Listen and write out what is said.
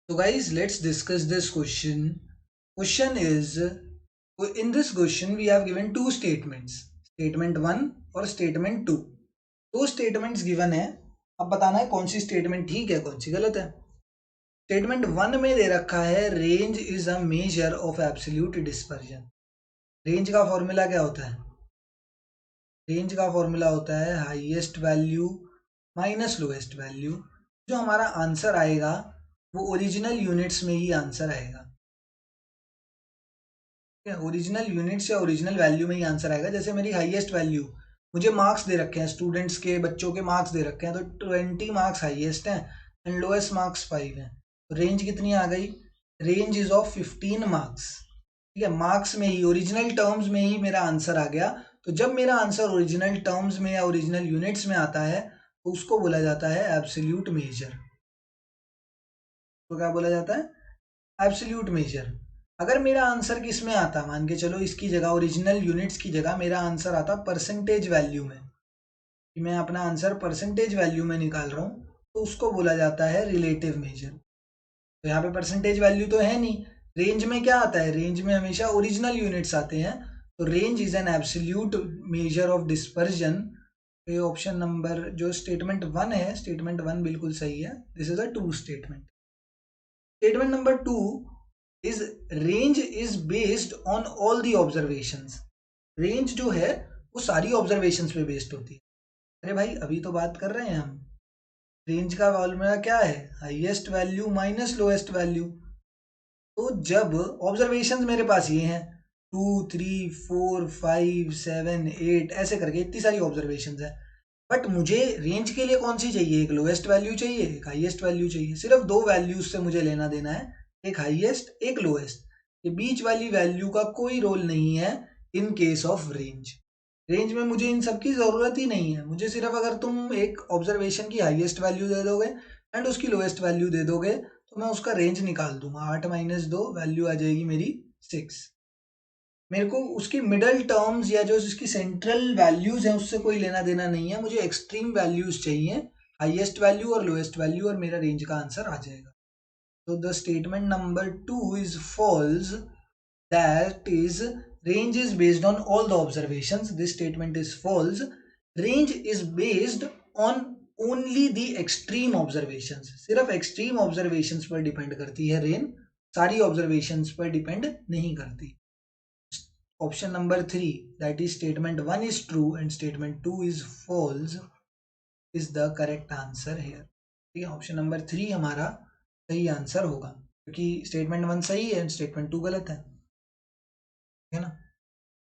So guys, let's discuss this question. Question is, in this question we have given two statements, statement 1 और statement 2. दो statements given है. अब बताना है कौन सी statement ठीक है कौन सी गलत है. स्टेटमेंट 1 में दे रखा है range is a measure of absolute dispersion. Range का फॉर्मूला क्या होता है? रेंज का फॉर्मूला होता है highest value minus lowest value. जो हमारा आंसर आएगा वो ओरिजिनल यूनिट्स में ही आंसर आएगा. ओरिजिनल यूनिट्स या ओरिजिनल वैल्यू में ही आंसर आएगा. जैसे मेरी हाईएस्ट वैल्यू, मुझे मार्क्स दे रखे हैं, स्टूडेंट्स के बच्चों के मार्क्स दे रखे हैं, तो 20 मार्क्स हाईएस्ट हैं एंड लोएस्ट मार्क्स 5 हैं. तो रेंज कितनी आ गई? Range is of 15 marks. ठीक है, मार्क्स में ही ओरिजिनल टर्म्स में ही मेरा आंसर आ गया. तो जब मेरा आंसर ओरिजिनल टर्म्स में या ओरिजिनल यूनिट्स में आता है तो उसको बोला जाता है एब्सोल्यूट मेजर. तो क्या बोला जाता है? Absolute major. अगर मेरा आंसर किस में आता, मान के चलो इसकी जगह ओरिजिनल यूनिट्स की जगह मेरा आंसर आता परसेंटेज वैल्यू में, कि मैं अपना आंसर परसेंटेज वैल्यू में निकाल रहा हूँ, तो उसको बोला जाता है रिलेटिव मेजर. तो यहाँ पे परसेंटेज वैल्यू तो है नहीं. रेंज में क्या आता है? रेंज में हमेशा ओरिजिनल यूनिट्स आते हैं. तो range is an absolute measure of dispersion. तो ये ऑप्शन नंबर जो स्टेटमेंट 1 है, स्टेटमेंट 1 बिल्कुल सही है. This is a true statement. Statement number 2 is range is based on all the observations. Range जो है वो सारी ऑब्जर्वेशंस पे बेस्ड होती है. अरे भाई अभी तो बात कर रहे हैं हम. रेंज का फॉर्मूला क्या है? Highest value minus lowest value. तो जब ऑब्जर्वेशंस मेरे पास ये हैं 2 3 4 5 7 8 ऐसे करके इतनी सारी ऑब्जर्वेशंस है, बट मुझे रेंज के लिए कौन सी चाहिए? एक लोएस्ट वैल्यू चाहिए, एक हाईएस्ट वैल्यू चाहिए. सिर्फ दो वैल्यूज से मुझे लेना देना है, एक हाईएस्ट एक लोएस्ट. ये बीच वाली वैल्यू का कोई रोल नहीं है in case of range. Range में मुझे इन सब की जरूरत ही नहीं है. मुझे सिर्फ अगर तुम एक ऑब्जर्वेशन की हाईएस्ट वैल्यू दे दोगे एंड उसकी लोएस्ट वैल्यू दे दोगे तो मैं उसका रेंज निकाल दूंगा. 8 माइनस 2 वैल्यू आ जाएगी मेरी 6. मेरे को उसकी मिडल टर्म्स या जो उसकी सेंट्रल वैल्यूज हैं उससे कोई लेना देना नहीं है. मुझे एक्सट्रीम वैल्यूज चाहिए, हाईएस्ट वैल्यू और लोएस्ट वैल्यू, और मेरा रेंज का आंसर आ जाएगा. तो the statement number 2 is false. That is range is based on all the observations. This statement is false. Range is based on only the extreme observations. सिर्फ extreme observations पर depend करती है range, सारी observations पर depend नहीं करती. Option number 3, that is statement 1 is true and statement 2 is false, is the correct answer here. ठीक है, ऑप्शन नंबर 3 हमारा सही आंसर होगा, क्योंकि स्टेटमेंट 1 सही है एंड स्टेटमेंट 2 गलत है ना.